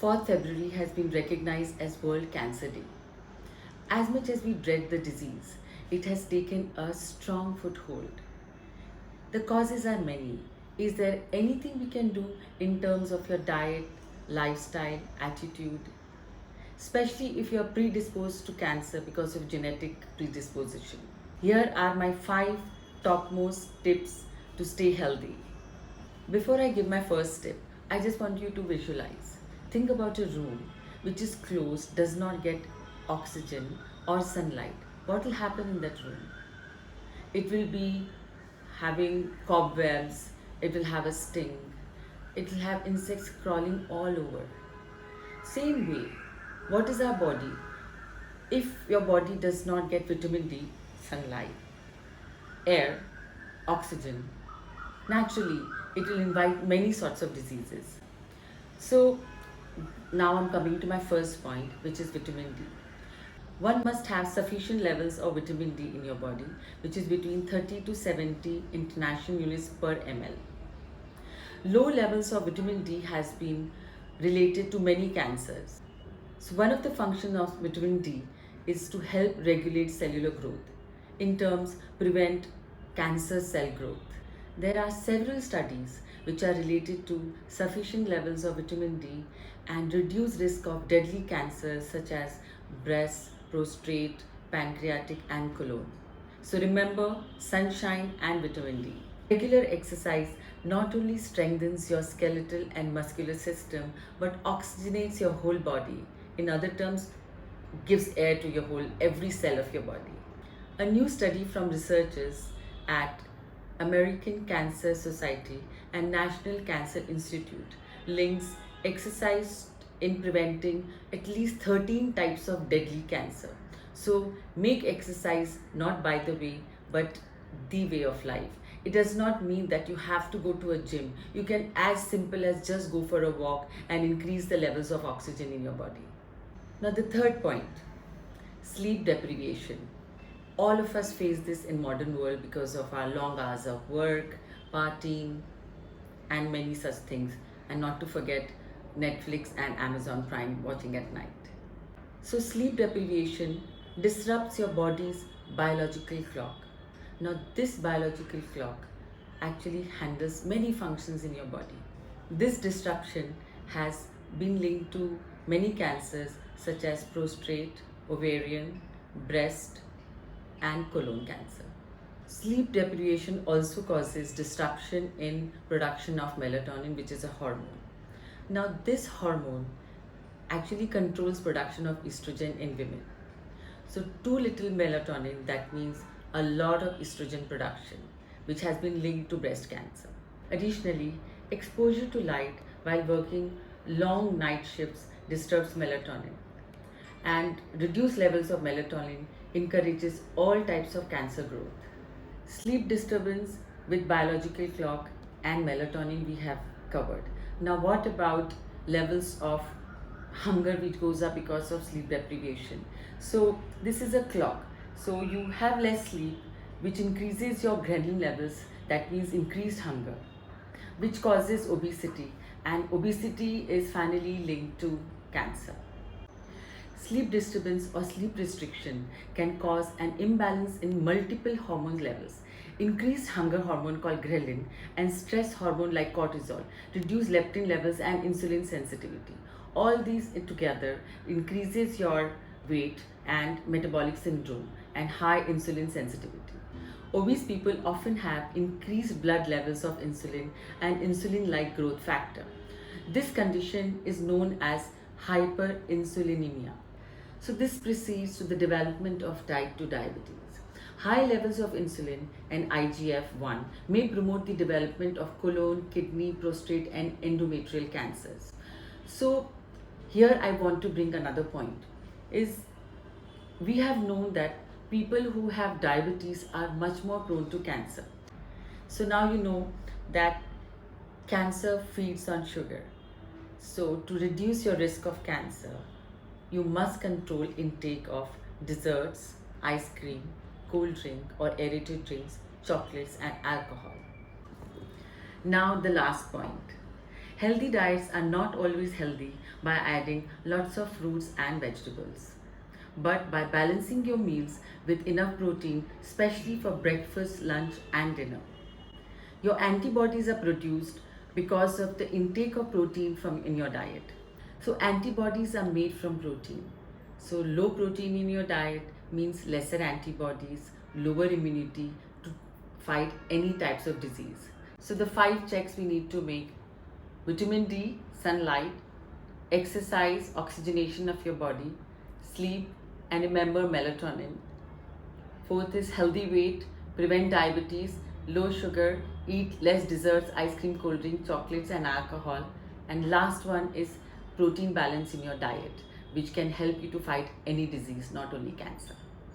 4th February has been recognized as World Cancer Day. As much as we dread the disease, it has taken a strong foothold. The causes are many. Is there anything we can do in terms of your diet, lifestyle, attitude? Especially if you are predisposed to cancer because of genetic predisposition. Here are my 5 topmost tips to stay healthy. Before I give my first tip, I just want you to visualize. Think about a room which is closed, does not get oxygen or sunlight. What will happen in that room? It will be having cobwebs, it will have a sting, it will have insects crawling all over. Same way, what is our body? If your body does not get vitamin D, sunlight, air, oxygen, naturally it will invite many sorts of diseases. So now I'm coming to my first point, which is vitamin D. One must have sufficient levels of vitamin D in your body, which is between 30 to 70 international units per ml. Low levels of vitamin D has been related to many cancers. So one of the functions of vitamin D is to help regulate cellular growth, in terms prevent cancer cell growth. There are several studies which are related to sufficient levels of vitamin D and reduce risk of deadly cancers such as breast, prostate, pancreatic and colon. So remember, sunshine and vitamin D. Regular exercise not only strengthens your skeletal and muscular system but oxygenates your whole body. In other terms, gives air to your whole every cell of your body. A new study from researchers at American Cancer Society and National Cancer Institute links exercise in preventing at least 13 types of deadly cancer. So make exercise not by the way but the way of life. It does not mean that you have to go to a gym. You can as simple as just go for a walk and increase the levels of oxygen in your body. Now the third point, sleep deprivation. All of us face this in modern world because of our long hours of work, partying, and many such things, and not to forget Netflix and Amazon Prime watching at night. So sleep deprivation disrupts your body's biological clock. Now this biological clock actually handles many functions in your body. This disruption has been linked to many cancers such as prostate, ovarian, breast, and colon cancer. Sleep deprivation also causes disruption in production of melatonin, which is a hormone. Now this hormone actually controls production of estrogen in women. So too little melatonin, that means a lot of estrogen production, which has been linked to breast cancer. Additionally, exposure to light while working long night shifts disturbs melatonin, and reduced levels of melatonin encourages all types of cancer growth. Sleep disturbance with biological clock and melatonin we have covered. Now what about levels of hunger which goes up because of sleep deprivation? So this is a clock. So you have less sleep, which increases your ghrelin levels, that means increased hunger, which causes obesity, and obesity is finally linked to cancer. Sleep disturbance or sleep restriction can cause an imbalance in multiple hormone levels. Increased hunger hormone called ghrelin and stress hormone like cortisol reduce leptin levels and insulin sensitivity. All these together increases your weight and metabolic syndrome and high insulin sensitivity. Obese people often have increased blood levels of insulin and insulin-like growth factor. This condition is known as hyperinsulinemia. So this precedes to the development of type 2 diabetes. High levels of insulin and IGF-1 may promote the development of colon, kidney, prostate and endometrial cancers. So here I want to bring another point, is we have known that people who have diabetes are much more prone to cancer. So now you know that cancer feeds on sugar. So to reduce your risk of cancer, you must control intake of desserts, ice cream, cold drink or aerated drinks, chocolates and alcohol. Now the last point. Healthy diets are not always healthy by adding lots of fruits and vegetables, but by balancing your meals with enough protein, especially for breakfast, lunch, and dinner. Your antibodies are produced because of the intake of protein from in your diet. So antibodies are made from protein. So low protein in your diet means lesser antibodies, lower immunity to fight any types of disease. So the 5 checks we need to make: vitamin D, sunlight, exercise, oxygenation of your body, sleep, and remember melatonin. Fourth is healthy weight, prevent diabetes, low sugar, eat less desserts, ice cream, cold drink, chocolates, and alcohol. And last one is protein balance in your diet, which can help you to fight any disease, not only cancer.